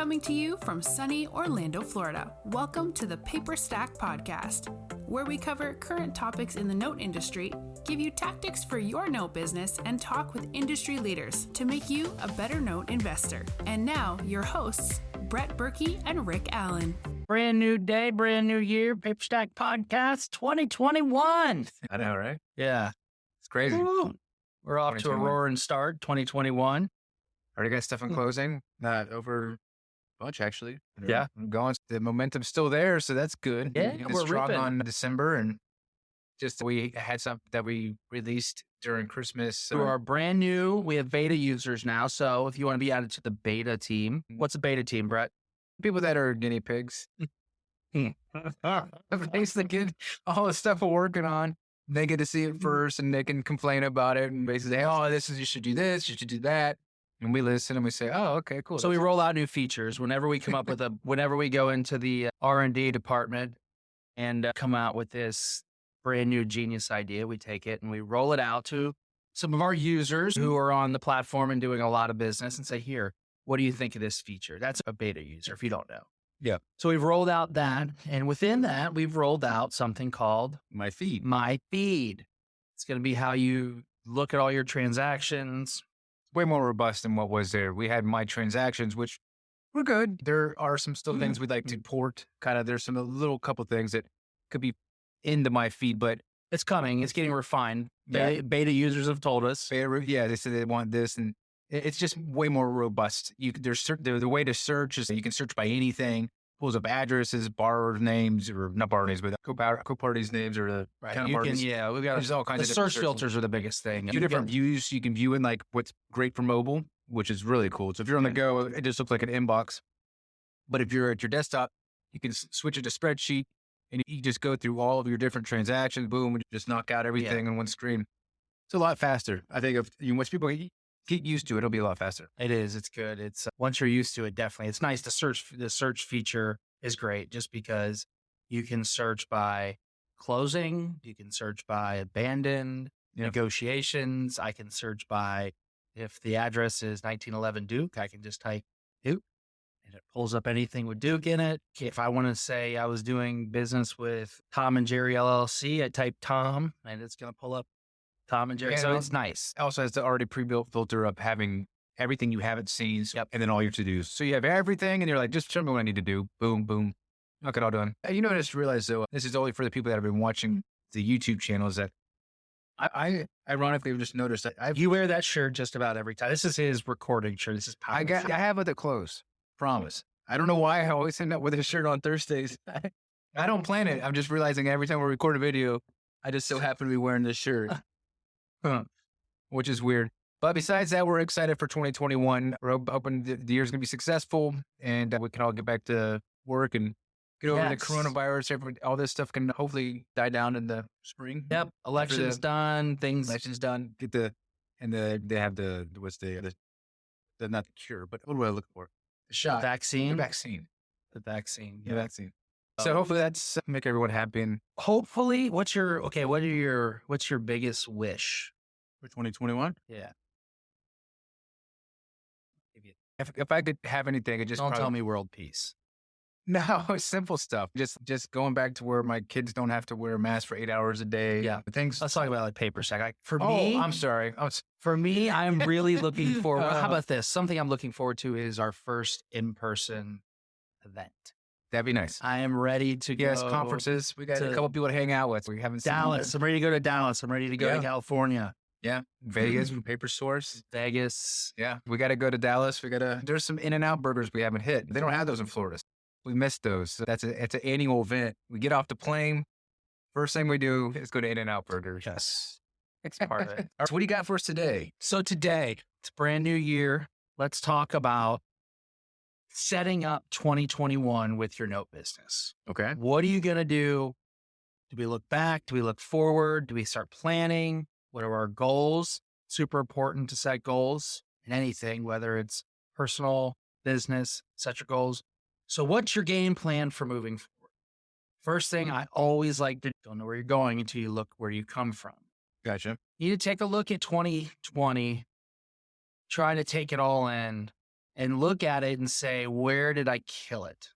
Coming to you from sunny Orlando, Florida, welcome to the Paperstac Podcast, where we cover current topics in the note industry, give you tactics for your note business, and talk with industry leaders to make you a better note investor. And now, your hosts, Brett Berkey and Rick Allen. Brand new day, brand new year, Paperstac Podcast 2021. I know, right? Yeah. It's crazy. Woo. We're off to a roaring start, 2021. Already got stuff in closing, not over a bunch, actually. Yeah. I'm going. The momentum's still there, so that's good. Yeah, It's we're strong ripping. on December, and just we had something that we released during Christmas. So our brand new, we have beta users now. So if you want to be added to the beta team, what's a beta team, Brett? people that are guinea pigs, basically get all the stuff we're working on. They get to see it first, and they can complain about it, and basically say, "Oh, you should do this, you should do that." And we listen and we say, "Oh, okay, cool." So we roll out new features whenever we come up with whenever we go into the R&D department and come out with this brand new genius idea, we take it and we roll it out to some of our users who are on the platform and doing a lot of business and say, "Here, what do you think of this feature?" That's a beta user if you don't know. Yeah. So we've rolled out that, and within that, we've rolled out something called My feed. My Feed. It's going to be how you look at all your transactions. Way more robust than what was there. We had my transactions, which were good. There are some still things we'd like to port. Kind of, there's some little couple things that could be into my feed, but It's coming. It's getting refined. Yeah. Beta users have told us. yeah, they said they want this, and it's just way more robust. The way to search is that you can search by anything. Pulls up addresses, borrower names, or not borrower names, but co-parties names, or the Right. kind of You can, parties. yeah, we've got There's all kinds the of different search filters are the biggest thing. Two different views you can view in, like what's great for mobile, which is really cool. So if you're on the go, it just looks like an inbox. But if you're at your desktop, you can switch it to spreadsheet, and you just go through all of your different transactions. Boom, and just knock out everything on one screen. It's a lot faster. I think if once people get used to it, it'll be a lot faster. It is. It's good. It's once you're used to it, definitely. It's nice. The search feature is great just because you can search by closing. You can search by abandoned, negotiations. I can search by if the address is 1911 Duke, I can just type Duke and it pulls up anything with Duke in it. If I want to say I was doing business with Tom and Jerry LLC, I type Tom and it's going to pull up Tom and Jerry. Yeah, So it's nice. It also has the already pre-built filter of having everything you haven't seen, Yep. and then all your to-dos. So you have everything, and you're like, just show me what I need to do. Boom, boom. Knock it all done. You know, I just realized, though, this is only for the people that have been watching the YouTube channels, that I ironically have just noticed that You wear that shirt just about every time. This is his recording shirt. This is power. I have other clothes. Promise. I don't know why I always end up with a shirt on Thursdays. I don't plan it. I'm just realizing every time we record a video, I just so happen to be wearing this shirt. Which is weird. But besides that, we're excited for 2021. We're hoping the year's going to be successful, and we can all get back to work and get over the Yes. coronavirus. All this stuff can hopefully die down in the spring. Yep. Election's done. Election's done. They have the not the cure, but what do I look for? The shot. Vaccine. The vaccine. The vaccine. The vaccine. So hopefully that's make everyone happy. And Hopefully, what's your biggest wish? for 2021, Yeah. if I could have anything, it just Don't tell me world peace. No, it's simple stuff. Just going back to where my kids don't have to wear a mask for 8 hours a day. Yeah. Things. Let's talk about like Paperstac. I'm sorry. For me, I'm really looking forward. How about this? Something I'm looking forward to is our first in-person event. That'd be nice. I am ready to go. Yes, conferences. We got a couple people to hang out with. We haven't seen Dallas. I'm ready to go to Dallas. I'm ready to go to California. Yeah. Vegas, Paper Source. Vegas. Yeah. We got to go to Dallas. There's some In-N-Out burgers we haven't hit. They don't have those in Florida. We missed those. So it's an annual event. We get off the plane. First thing we do is go to In-N-Out burgers. Yes. It's part of it. So what do you got for us today? So today, it's a brand new year. Let's talk about setting up 2021 with your note business. Okay. What are you going to do? Do we look back? Do we look forward? Do we start planning? What are our goals? Super important to set goals in anything, whether it's personal, business, set your goals. So what's your game plan for moving forward? First thing I always like to don't know where you're going until you look where you come from. Gotcha. You need to take a look at 2020, try to take it all in and look at it and say, where did I kill it?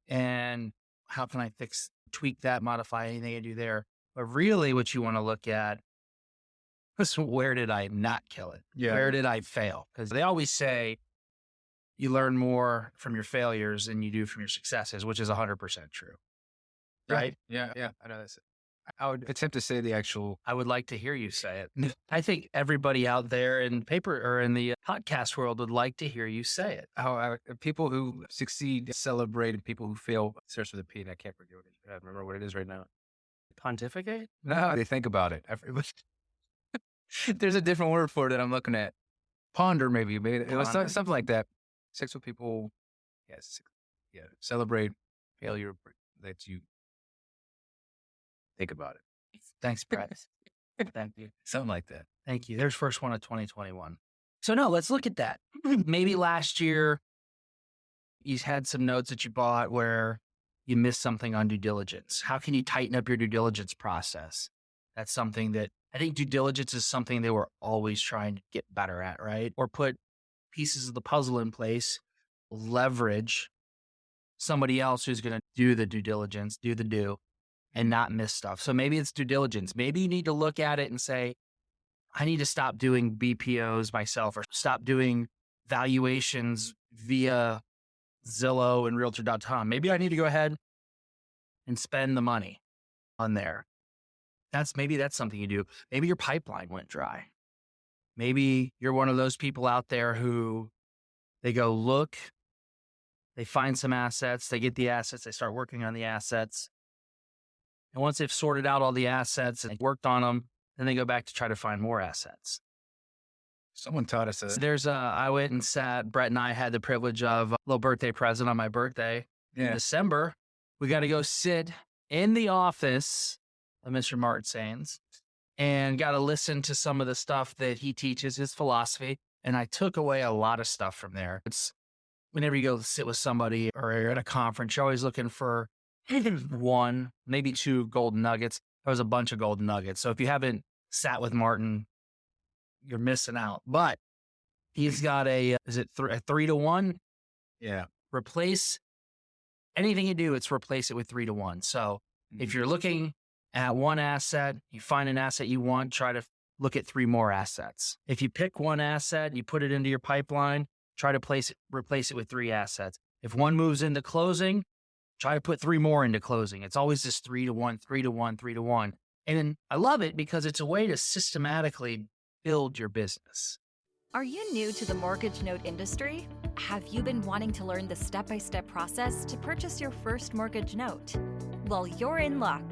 And how can I tweak that, modify anything I do there? But really what you want to look at is, where did I not kill it? Yeah. Where did I fail? Because they always say you learn more from your failures than you do from your successes, which is 100% true. Right? Yeah. I know that's it. I would attempt to say the actual. I would like to hear you say it. I think everybody out there in the podcast world would like to hear you say it. How people who succeed celebrate, and people who fail starts with a P, and I can't forget what it is. I remember what it is right now. Pontificate? No, they think about it. There's a different word for it that I'm looking at. Ponder, maybe. It was something like that. Six with people. Yes. Yeah. Celebrate failure that you think about it. Thanks, Brett. Thank you. Something like that. Thank you. There's first one of 2021. So no, let's look at that. Maybe last year you had some notes that you bought where you missed something on due diligence. How can you tighten up your due diligence process? That's something that I think due diligence is something they were always trying to get better at, right? Or put pieces of the puzzle in place, leverage somebody else who's going to do the due diligence, do the do, and not miss stuff. So maybe it's due diligence. Maybe you need to look at it and say, I need to stop doing BPOs myself, or stop doing valuations via Zillow and Realtor.com. Maybe I need to go ahead and spend the money on there. Maybe that's something you do. Maybe your pipeline went dry. Maybe you're one of those people out there who they go look, they find some assets, they get the assets, they start working on the assets. And once they've sorted out all the assets and worked on them, then they go back to try to find more assets. Someone taught us I went and sat, Brett and I had the privilege of a little birthday present on my birthday in December. We got to go sit in the office of Mr. Martin Sains and got to listen to some of the stuff that he teaches, his philosophy. And I took away a lot of stuff from there. It's whenever you go sit with somebody or you're at a conference, you're always looking for one, maybe two golden nuggets. There was a bunch of golden nuggets. So if you haven't sat with Martin, you're missing out. But he's got a 3-to-1? Yeah. Replace anything you do, it's replace it with 3-to-1. So if you're looking at one asset, you find an asset you want, try to look at 3 more assets. If you pick one asset, you put it into your pipeline, try to replace it with 3 assets. If one moves into closing, try to put 3 more into closing. It's always this 3-to-1, 3-to-1, 3-to-1. And I love it because it's a way to systematically build your business. Are you new to the mortgage note industry? Have you been wanting to learn the step-by-step process to purchase your first mortgage note? Well, you're in luck.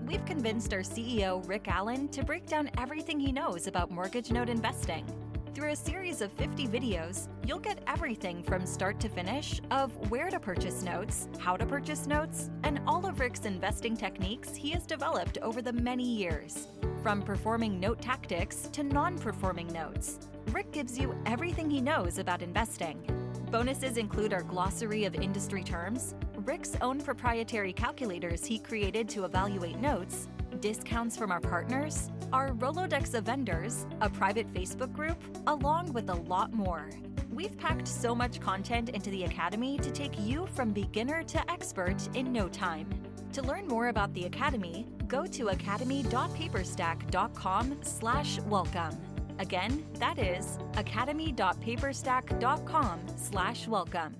We've convinced our CEO, Rick Allen, to break down everything he knows about mortgage note investing. Through a series of 50 videos, you'll get everything from start to finish of where to purchase notes, how to purchase notes, and all of Rick's investing techniques he has developed over the many years. From performing note tactics to non-performing notes, Rick gives you everything he knows about investing. Bonuses include our glossary of industry terms, Rick's own proprietary calculators he created to evaluate notes, discounts from our partners, our Rolodex of vendors, a private Facebook group, along with a lot more. We've packed so much content into the Academy to take you from beginner to expert in no time. To learn more about the Academy, go to academy.paperstac.com/welcome. Again, that is academy.paperstac.com/welcome.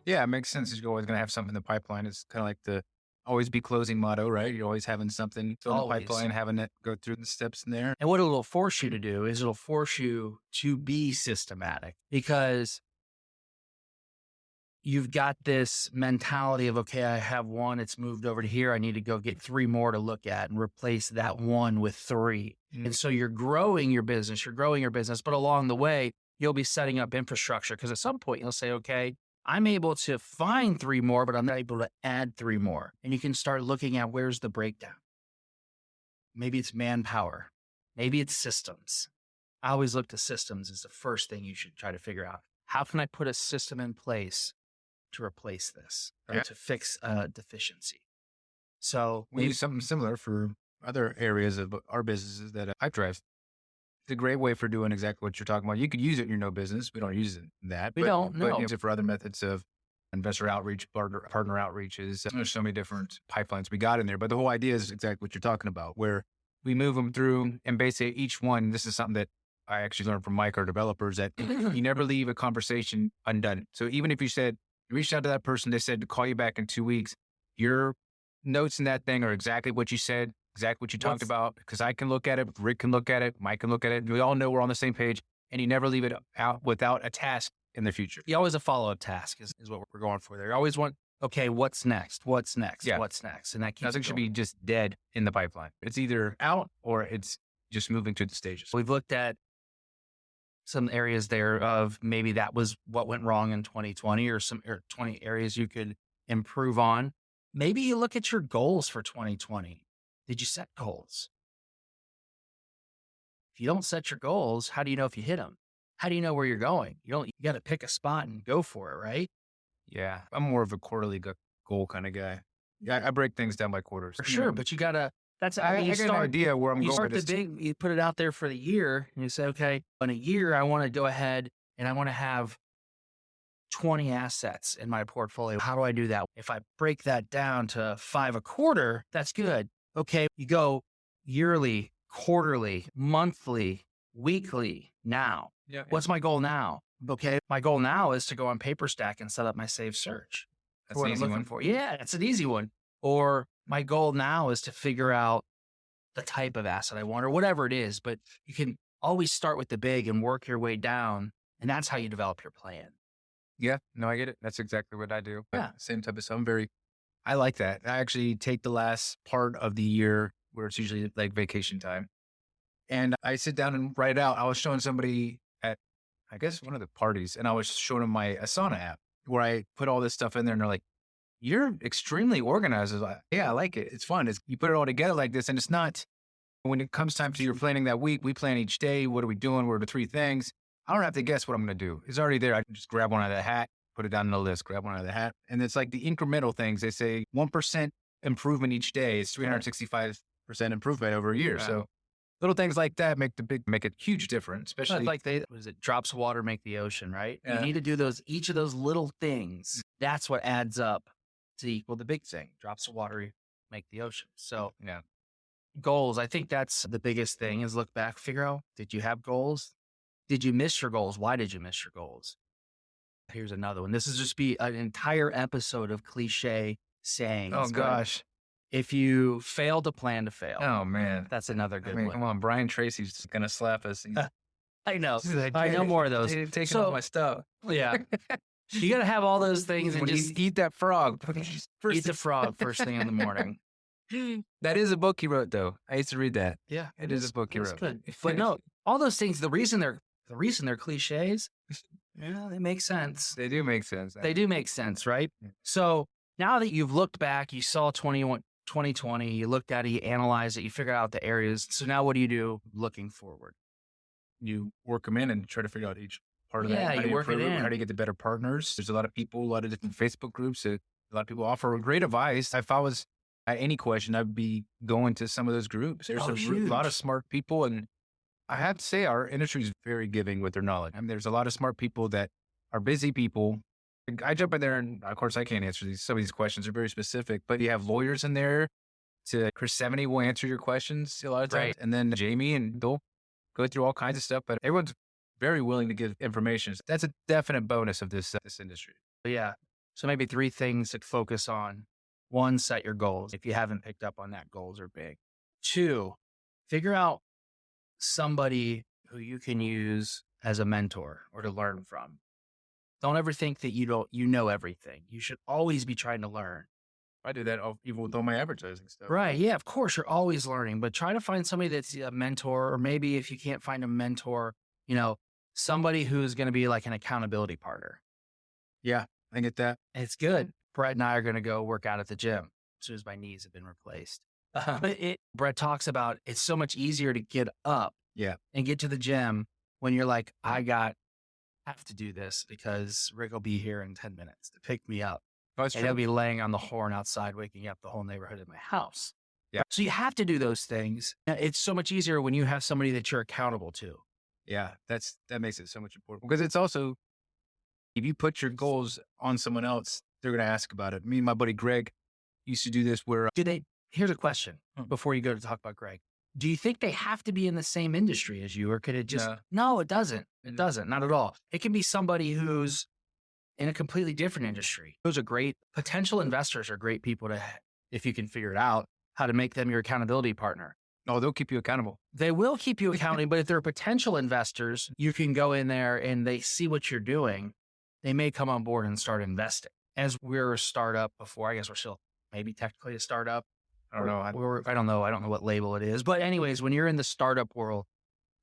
Yeah, it makes sense. You're always going to have something in the pipeline. It's kind of like the always be closing motto, right? You're always having something in the pipeline, having it go through the steps in there. And what it'll force you to do is it'll force you to be systematic, because you've got this mentality of, okay, I have one, it's moved over to here. I need to go get 3 more to look at and replace that one with 3. And so you're growing your business, but along the way, you'll be setting up infrastructure, because at some point you'll say, okay, I'm able to find 3 more, but I'm not able to add 3 more. And you can start looking at where's the breakdown. Maybe it's manpower. Maybe it's systems. I always look to systems as the first thing you should try to figure out. How can I put a system in place to replace this, or to fix a deficiency? So we use something similar for other areas of our businesses that I drive It's a great way for doing exactly what you're talking about. You could use it in your no business. We don't use it in that. We don't, no. But use it for other methods of investor outreach, partner outreaches. There's so many different pipelines we got in there. But the whole idea is exactly what you're talking about, where we move them through and basically each one, this is something that I actually learned from Mike, our developers, that you never leave a conversation undone. So even if you reached out to that person, they said to call you back in 2 weeks, your notes in that thing are exactly what you said, exactly what you talked about, because I can look at it, Rick can look at it, Mike can look at it. We all know we're on the same page, and you never leave it out without a task in the future. You always a follow-up task is what we're going for there. You always want, okay, what's next? What's next? Yeah. What's next? And that keeps Nothing should be just dead in the pipeline. It's either out or it's just moving through the stages. We've looked at some areas there of maybe that was what went wrong in 2020 or 20 areas you could improve on. Maybe you look at your goals for 2020. Did you set goals? If you don't set your goals, how do you know if you hit them? How do you know where you're going? You got to pick a spot and go for it, right? Yeah. I'm more of a quarterly goal kind of guy. Yeah. I break things down by quarters. For sure. But you got to, I get an idea where I'm you going. Start you put it out there for the year and you say, okay, in a year, I want to go ahead and I want to have 20 assets in my portfolio. How do I do that? If I break that down to 5 a quarter, that's good. Okay. You go yearly, quarterly, monthly, weekly now. Yeah. What's my goal now? Okay. My goal now is to go on Paperstac and set up my saved search. That's an easy one. Yeah, that's an easy one. Or my goal now is to figure out the type of asset I want or whatever it is. But you can always start with the big and work your way down. And that's how you develop your plan. Yeah, no, I get it. That's exactly what I do. Yeah. Same type of stuff. I like that. I actually take the last part of the year where it's usually like vacation time. And I sit down and write out. I was showing somebody at, I guess, one of the parties, and I was showing them my Asana app where I put all this stuff in there, and they're like, you're extremely organized. I was like, yeah, I like it. It's fun. You put it all together like this, and it's not, when it comes time to your planning that week, we plan each day. What are we doing? What are the 3 things? I don't have to guess what I'm going to do. It's already there. I can just grab one out of the hat, put it down in the list, grab one out of the hat. And it's like the incremental things. They say 1% improvement each day is 365% improvement over a year. Yeah. So little things like that make a huge difference, especially like drops of water make the ocean, right? Yeah. You need to do each of those little things. That's what adds up to equal the big thing. Drops of water make the ocean. So yeah. Goals. I think that's the biggest thing is look back, figure out, did you have goals? Did you miss your goals? Why did you miss your goals? Here's another one. This is just be an entire episode of cliche sayings. Oh gosh. If you fail to plan to fail. Oh man. That's another good one. Come on. Brian Tracy's going to slap us. I know. Like, I know more of those. Taking all my stuff. Yeah. You got to have all those things and just eat that frog. Eat the frog first thing in the morning. That is a book he wrote, though. I used to read that. Yeah. It is a book he wrote. Good. But no, all those things, the reason they're cliches, yeah, they make sense. They do make sense. They do make sense, right? Yeah. So now that you've looked back, you saw 2020, you looked at it, you analyzed it, you figure out the areas. So now what do you do looking forward? You work them in and try to figure out each part of that. Yeah, you work it in. How do you get the better partners? There's a lot of people, a lot of different Facebook groups. A lot of people offer great advice. If I was at any question, I'd be going to some of those groups. There's a lot of smart people. And I have to say our industry is very giving with their knowledge. I mean, there's a lot of smart people that are busy people. I jump in there and of course I can't answer some of these questions are very specific, but you have lawyers in there. Chris 70 will answer your questions a lot of times. Right. And then Jamie and they'll go through all kinds of stuff, but everyone's very willing to give information. That's a definite bonus of this industry. Yeah. So maybe 3 things to focus on. 1, set your goals. If you haven't picked up on that, goals are big. 2, figure out somebody who you can use as a mentor or to learn from. Don't ever think that you know everything. You should always be trying to learn. I do that even with all my advertising stuff. Right. Yeah, of course, you're always learning, but try to find somebody that's a mentor, or maybe if you can't find a mentor, somebody who's going to be like an accountability partner. Yeah, I get that. It's good. Brett and I are going to go work out at the gym as soon as my knees have been replaced. Brett talks about it's so much easier to get up and get to the gym when you're like, I have to do this because Rick will be here in 10 minutes to pick me up. And he'll be laying on the horn outside, waking up the whole neighborhood in my house. Yeah. So you have to do those things. It's so much easier when you have somebody that you're accountable to. Yeah. That makes it so much important because it's also, if you put your goals on someone else, they're going to ask about it. Me and my buddy Greg used to do this where Here's a question before you go to talk about Greg. Do you think they have to be in the same industry as you, or could it just, no, it doesn't. It doesn't, not at all. It can be somebody who's in a completely different industry. Those are great. Potential investors are great people to, if you can figure it out, how to make them your accountability partner. oh, they'll keep you accountable. They will keep you accountable, but if they're potential investors, you can go in there and they see what you're doing. They may come on board and start investing. As we're a startup before, I guess we're still maybe technically a startup. I don't know. I don't know. I don't know what label it is. But anyways, when you're in the startup world,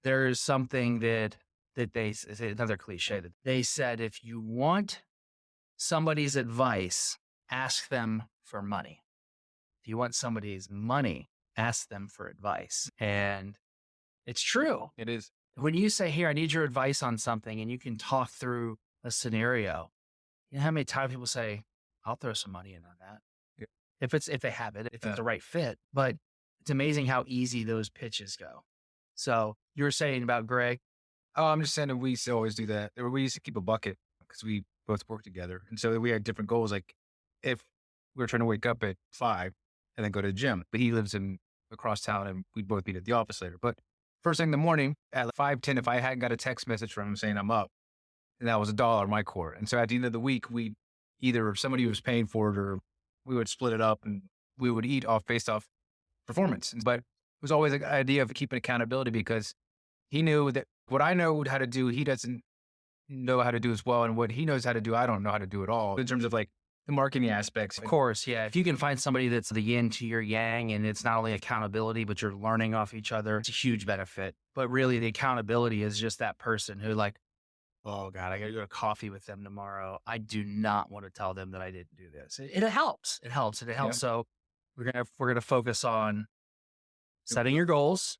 there's something that they, another cliche that they said, if you want somebody's advice, ask them for money. If you want somebody's money, ask them for advice. And it's true. It is. When you say, here, I need your advice on something, and you can talk through a scenario, you know how many times people say, I'll throw some money in on that. Yeah. If they have it, if it's the right fit. But it's amazing how easy those pitches go. So you were saying about Greg. Oh, I'm just saying that we used to always do that. We used to keep a bucket because we both work together. And so we had different goals. Like if we were trying to wake up at 5 and then go to the gym, but he lives across town and we'd both meet at the office later. But first thing in the morning at 5:10, if I hadn't got a text message from him saying I'm up, and that was $1 my core. And so at the end of the week, we either somebody was paying for it or we would split it up and we would eat based off performance. But it was always an idea of keeping accountability because he knew that what I know how to do, he doesn't know how to do as well. And what he knows how to do, I don't know how to do at all in terms of like the marketing aspects. Of course, yeah. If you can find somebody that's the yin to your yang and it's not only accountability, but you're learning off each other, it's a huge benefit. But really the accountability is just that person who like, oh God, I got to go to coffee with them tomorrow. I do not want to tell them that I didn't do this. It helps. It helps. And it helps. Yeah. So we're going to focus on setting your goals,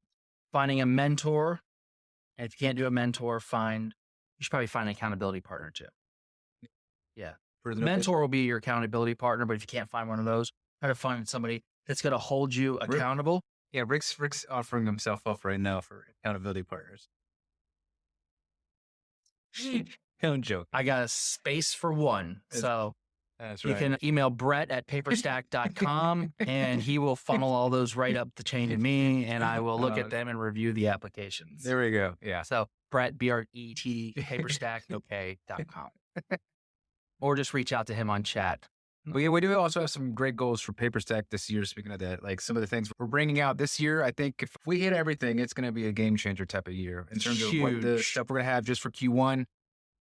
finding a mentor. And if you can't do a mentor, you should probably find an accountability partner too. Yeah. The mentor will be your accountability partner, but if you can't find one of those, try to find somebody that's going to hold you accountable. Yeah. Rick's offering himself up right now for accountability partners. Don't joke. I got a space for one. So that's you right. can email Brett at paperstac.com and he will funnel all those right up the chain to me and I will look at them and review the applications. There we go. Yeah. So Brett, BRET, paperstac.com. Or just reach out to him on chat. Well, yeah, we do also have some great goals for Paperstac this year. Speaking of that, like some of the things we're bringing out this year, I think if we hit everything, it's going to be a game changer type of year in terms of what the stuff we're going to have just for Q1.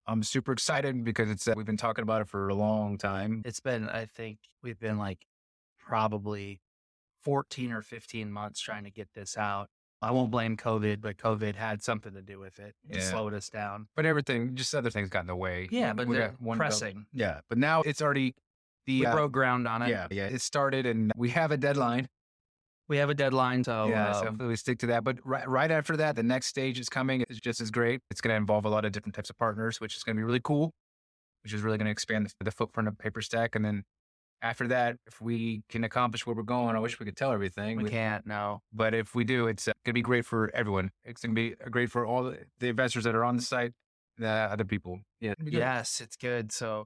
I'm super excited because we've been talking about it for a long time. I think we've been like probably 14 or 15 months trying to get this out. I won't blame COVID, but COVID had something to do with it. It slowed us down. But just other things got in the way. Yeah, but they're pressing. Yeah, but now it's already... We broke ground on it. Yeah, it started and we have a deadline. So so we stick to that. But right after that, the next stage is coming. It's just as great. It's going to involve a lot of different types of partners, which is going to be really cool, which is really going to expand the footprint of Paperstac. And then after that, if we can accomplish where we're going, I wish we could tell everything. We can't, no. But if we do, it's going to be great for everyone. It's going to be great for all the investors that are on the site, the other people. Yeah. Yes, it's good. So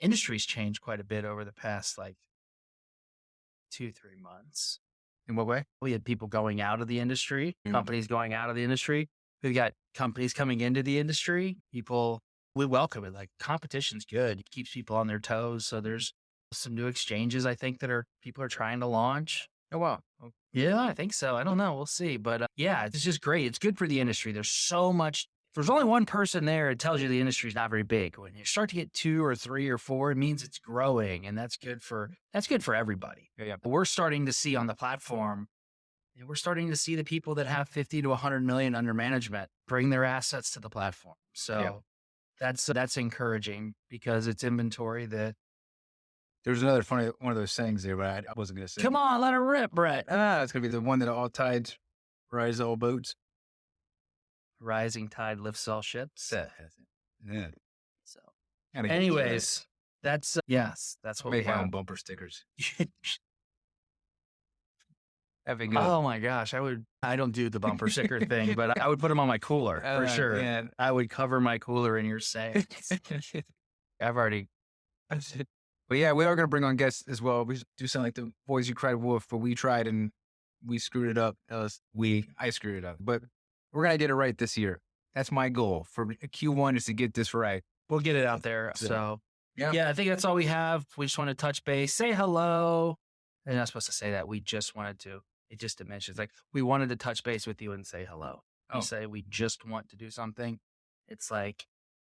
industry's changed quite a bit over the past 2-3 months. In what way? We had people going out of the industry, companies going out of the industry. We've got companies coming into the industry. We welcome it. Like competition's good. It keeps people on their toes. So there's some new exchanges, I think, that people are trying to launch. Oh, wow. Yeah, I think so. I don't know. We'll see. But yeah, it's just great. It's good for the industry. There's so much. If there's only one person there, it tells you the industry is not very big. When you start to get 2 or 3 or 4, it means it's growing, and that's good for everybody. Yeah. But we're starting to see on the platform, we're starting to see the people that have 50 to 100 million under management bring their assets to the platform. So that's encouraging because it's inventory that. There's another funny one of those sayings there, but I wasn't going to say. Come on, let it rip, Brett. It's going to be the one that all tides rise all boats. Rising tide lifts all ships. Yeah. So, anyways, that's what make we my have. own bumper stickers. Having a, Oh my gosh, I don't do the bumper sticker thing, but I would put them on my cooler for sure. Yeah. I would cover my cooler in your saying. I've already. But yeah, we are going to bring on guests as well. We do sound like the boys who cried wolf, but we tried and we screwed it up. I screwed it up. But we're going to get it right this year. That's my goal for Q1 is to get this right. We'll get it out there. So Yeah. I think that's all we have. We just want to touch base, say hello. They're not supposed to say that. We just wanted to. It just dimensions like we wanted to touch base with you and say hello. Oh. You say we just want to do something. It's like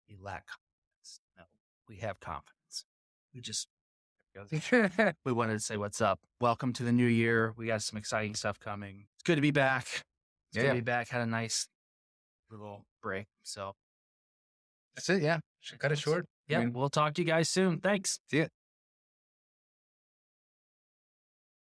you lack confidence. No, we have confidence. We just we wanted to say what's up. Welcome to the new year. We got some exciting stuff coming. It's good to be back. It's good to be back. Had a nice little break. So That's it. Yeah. Should cut it short. Yeah, we'll talk to you guys soon. Thanks. See ya.